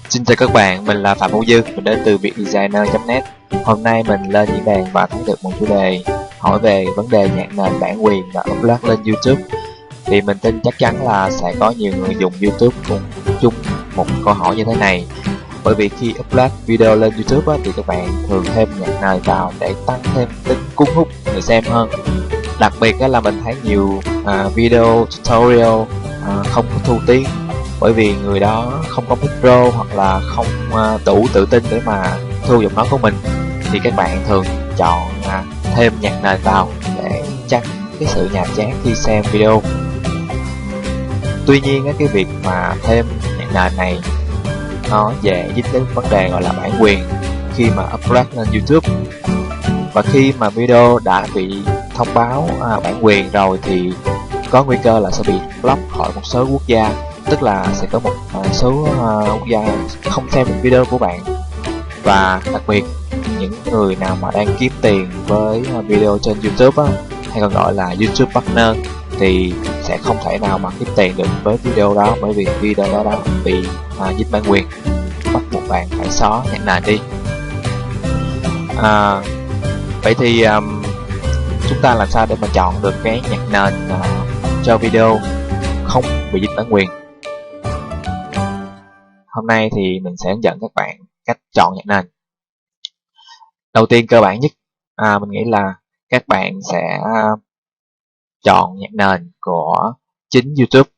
Xin chào các bạn, mình là Phạm Hữu Dư, mình đến từ vietdesigner.net. Hôm nay mình lên diễn đàn và thấy được một chủ đề hỏi về vấn đề nhạc nền bản quyền và upload lên YouTube. Thì mình tin chắc chắn là sẽ có nhiều người dùng YouTube cùng chung một câu hỏi như thế này. Bởi vì khi upload video lên YouTube thì các bạn thường thêm nhạc nền vào để tăng thêm tính cuốn hút người xem hơn. Đặc biệt là mình thấy nhiều video tutorial không có thu tiếng, bởi vì người đó không có micro hoặc là không đủ tự tin để mà thu giọng nói của mình, thì các bạn thường chọn thêm nhạc nền vào để tránh cái sự nhàm chán khi xem video. Tuy nhiên cái việc mà thêm nhạc nền này nó dễ dính đến vấn đề gọi là bản quyền khi mà upload lên YouTube. Và khi mà video đã bị thông báo bản quyền rồi thì có nguy cơ là sẽ bị block khỏi một số quốc gia, tức là sẽ có một số quốc gia không xem được video của bạn. Và đặc biệt những người nào mà đang kiếm tiền với video trên YouTube hay còn gọi là YouTube partner, thì sẽ không thể nào mà kiếm tiền được với video đó, bởi vì video đó bị dính bản quyền, bắt buộc bạn phải xóa nhạc nền đi. Vậy thì chúng ta làm sao để mà chọn được cái nhạc nền cho video không bị dính bản quyền? Hôm nay thì mình sẽ hướng dẫn các bạn cách chọn nhạc nền. Đầu tiên, cơ bản nhất, mình nghĩ là các bạn sẽ chọn nhạc nền của chính YouTube.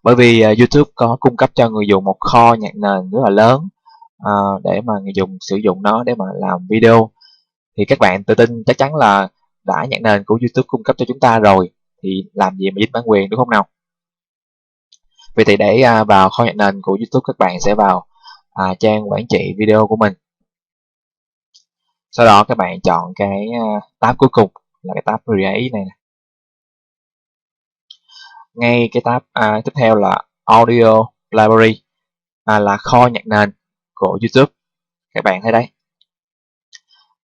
Bởi vì YouTube có cung cấp cho người dùng một kho nhạc nền rất là lớn để mà người dùng sử dụng nó để mà làm video. Thì các bạn tự tin chắc chắn là đã nhạc nền của YouTube cung cấp cho chúng ta rồi, thì làm gì mà dính bản quyền, đúng không nào? Vậy thì để vào kho nhạc nền của YouTube, các bạn sẽ vào trang quản trị video của mình. Sau đó các bạn chọn cái tab cuối cùng là cái tab Create này. Ngay cái tab tiếp theo là Audio Library, là kho nhạc nền của YouTube. Các bạn thấy đấy.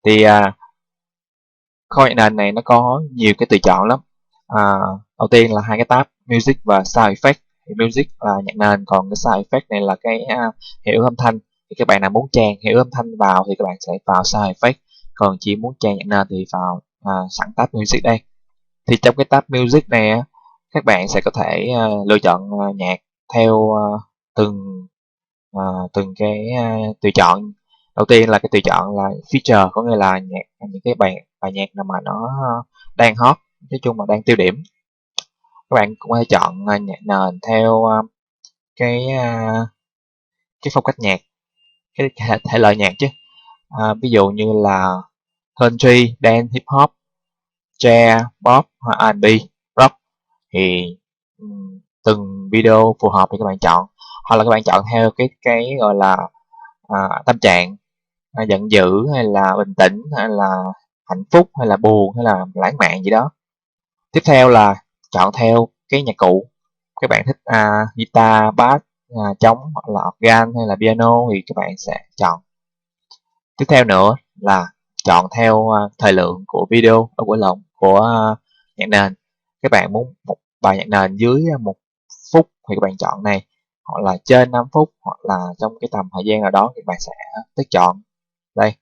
Thì kho nhạc nền này nó có nhiều cái tùy chọn lắm. Đầu tiên là hai cái tab Music và Sound Effect. Thì Music là nhạc nền, còn cái Sound Effect này là cái hiệu âm thanh. Thì các bạn nào muốn chèn hiệu âm thanh vào thì các bạn sẽ vào Sound Effect, còn chỉ muốn chèn nhạc nền thì vào sẵn tab Music đây. Thì trong cái tab Music này các bạn sẽ có thể lựa chọn nhạc theo từng cái tùy chọn. Đầu tiên là cái tùy chọn là feature, có nghĩa là những cái bài nhạc nào mà nó đang hot, nói chung là đang tiêu điểm. Các bạn cũng có thể chọn nhạc nền theo cái phong cách nhạc, cái thể loại nhạc chứ. Ví dụ như là country, dance, hip hop, jazz, pop, R&B, rock. Thì từng video phù hợp thì các bạn chọn, hoặc là các bạn chọn theo cái gọi là tâm trạng, giận dữ hay là bình tĩnh hay là hạnh phúc hay là buồn hay là lãng mạn gì đó. Tiếp theo là chọn theo cái nhạc cụ. Các bạn thích guitar, bass, trống hoặc là organ hay là piano thì các bạn sẽ chọn. Tiếp theo nữa là chọn theo thời lượng của video, của nhạc nền. Các bạn muốn một bài nhạc nền dưới 1 phút thì các bạn chọn này, hoặc là trên 5 phút, hoặc là trong cái tầm thời gian nào đó thì bạn sẽ tích chọn đây.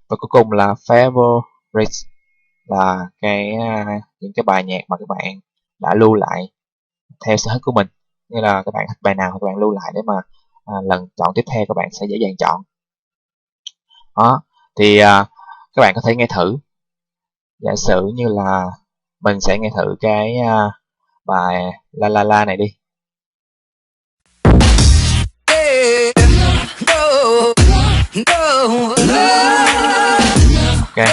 Và cuối cùng là favorite, là những cái bài nhạc mà các bạn đã lưu lại theo sở thích của mình, như là các bạn thích bài nào thì các bạn lưu lại để mà lần chọn tiếp theo các bạn sẽ dễ dàng chọn. Đó, thì các bạn có thể nghe thử. Giả sử như là mình sẽ nghe thử cái bài La La La này đi. Ok,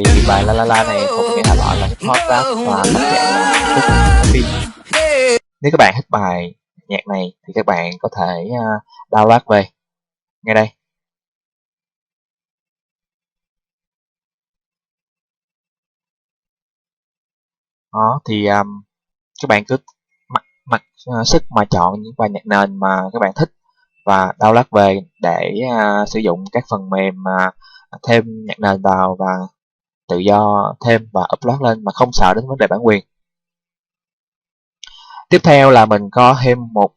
thì bài La La La này thuộc cái thể loại là hip hop rap và tâm trạng là phim. Nếu các bạn thích bài nhạc này thì các bạn có thể download về ngay đây. Đó, thì các bạn cứ mặc sức mà chọn những bài nhạc nền mà các bạn thích và download về để sử dụng các phần mềm thêm nhạc nền vào và tự do thêm và upload lên mà không sợ đến vấn đề bản quyền. Tiếp theo là mình có thêm một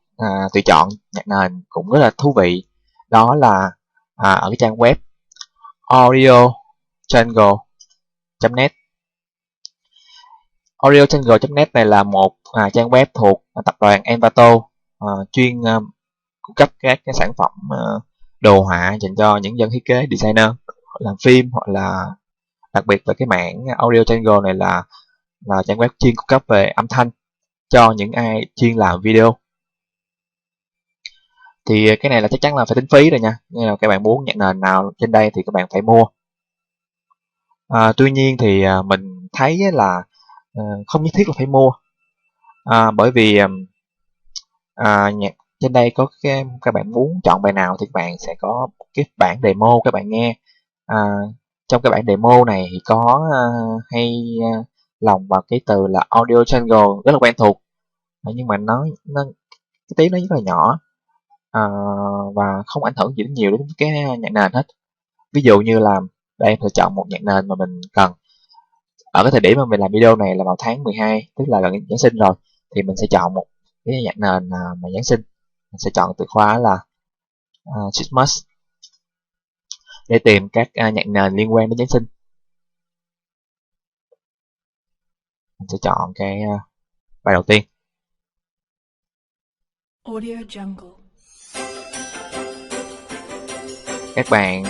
tùy chọn nhạc nền cũng rất là thú vị, đó là ở cái trang web audiojungle.net. audiojungle.net này là một trang web thuộc tập đoàn Envato, chuyên cung cấp các cái sản phẩm đồ họa dành cho những dân thiết kế, designer, làm phim, hoặc là đặc biệt về cái mảng Audio Jungle này là trang web chuyên cung cấp về âm thanh cho những ai chuyên làm video. Thì cái này là chắc chắn là phải tính phí rồi nha, nên là các bạn muốn nhạc nền nào trên đây thì các bạn phải mua. Tuy nhiên thì mình thấy là không nhất thiết là phải mua, bởi vì nhạc trên đây có các bạn muốn chọn bài nào thì các bạn sẽ có cái bản demo các bạn nghe. Trong cái bản demo này thì có hay lồng vào cái từ là audio jungle rất là quen thuộc, nhưng mà nó cái tiếng nó rất là nhỏ, và không ảnh hưởng gì đến nhiều đến cái nhạc nền hết. Ví dụ như là đây tôi chọn một nhạc nền mà mình cần ở cái thời điểm mà mình làm video này là vào tháng 12, tức là gần Giáng sinh rồi, thì mình sẽ chọn một cái nhạc nền mà Giáng sinh. Mình sẽ chọn từ khóa là Christmas để tìm các nhạc nền liên quan đến Giáng sinh. Mình sẽ chọn cái bài đầu tiên. Audio Jungle. Các bạn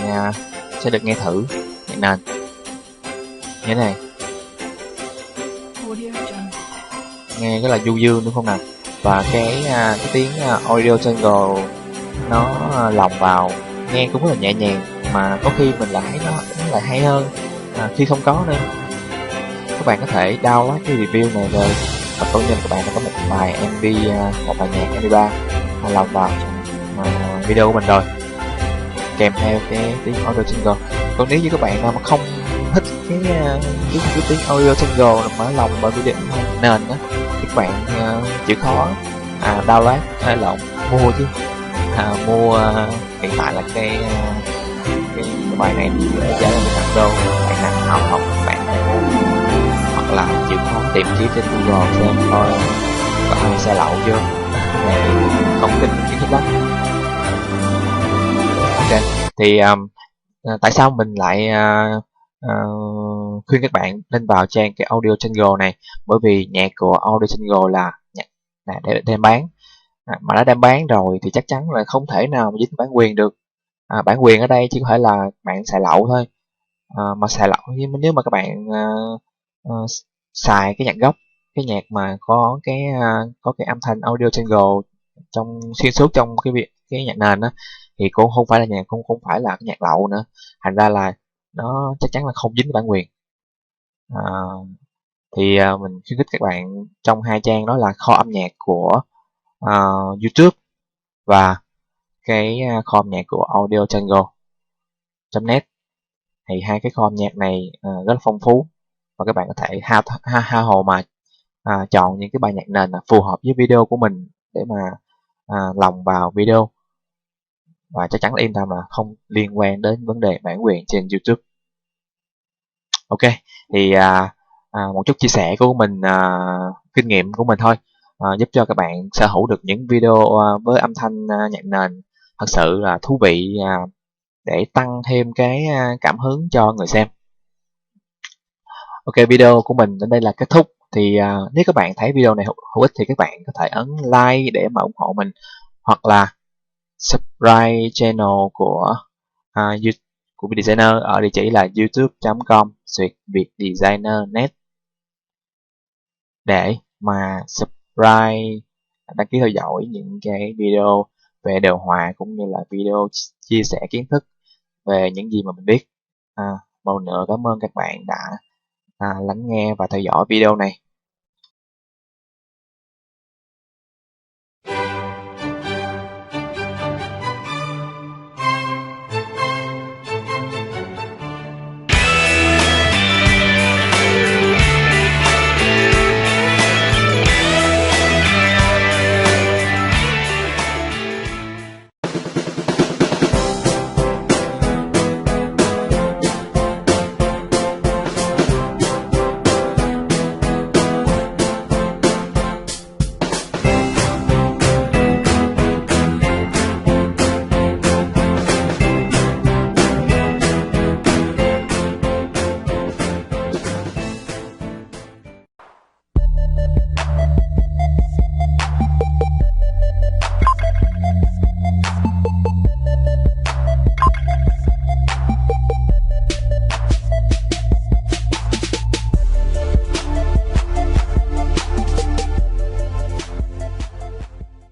sẽ được nghe thử nhạc nền như thế này. Audio Jungle. Nghe rất là du dương đúng không nào? Và cái tiếng audio jungle nó lồng vào nghe cũng rất là nhẹ nhàng, mà có khi mình lại thấy nó lại hay hơn khi không có nữa. Các bạn có thể download cái review này rồi, và công nhận các bạn đã có một bài MV, một bài nhạc MP3 lồng vào video của mình rồi, kèm theo cái tiếng audio jungle. Còn nếu như các bạn nào mà không thích cái tiếng audio jungle mà lồng vào video nền đó, thì các bạn chịu khó download hay là mua chứ, mua hiện tại là cái bài này thì giá là 15 đô. Bạn nào học bạn phải mua, hoặc là chịu khó tìm kiếm trên Google xem coi có ai xe lậu chưa. Này không tin kiến thức lắm. Ok, thì tại sao mình lại khuyên các bạn nên vào trang cái Audio Jungle này? Bởi vì nhạc của Audio Jungle là nhạc để đem bán, mà đã đem bán rồi thì chắc chắn là không thể nào mà dính bản quyền được. Bản quyền ở đây chỉ có thể là bạn xài lậu thôi, mà xài lậu nếu mà các bạn xài cái nhạc gốc, cái nhạc mà có cái âm thanh Audio Jungle xuyên suốt trong cái nhạc nền đó, thì cũng không phải là nhạc, cũng không phải là cái nhạc lậu nữa, thành ra là nó chắc chắn là không dính bản quyền. Thì mình khuyến khích các bạn trong hai trang đó là kho âm nhạc của YouTube và cái kho âm nhạc của audiojungle.net. Thì hai cái kho âm nhạc này rất là phong phú, và các bạn có thể hao hồ mà chọn những cái bài nhạc nền phù hợp với video của mình để mà lồng vào video, và chắc chắn là yên tâm là không liên quan đến vấn đề bản quyền trên YouTube. Ok, thì một chút chia sẻ của mình, kinh nghiệm của mình thôi, giúp cho các bạn sở hữu được những video với âm thanh nhạc nền thật sự là thú vị, để tăng thêm cái cảm hứng cho người xem. Ok, video của mình đến đây là kết thúc. Thì nếu các bạn thấy video này hữu ích thì các bạn có thể ấn like để mà ủng hộ mình, hoặc là subscribe channel của Việt Designer ở địa chỉ là youtube.com/vietdesigner.net để mà subscribe, đăng ký theo dõi những cái video về đồ họa cũng như là video chia sẻ kiến thức về những gì mà mình biết. Một lần nữa cảm ơn các bạn đã lắng nghe và theo dõi video này.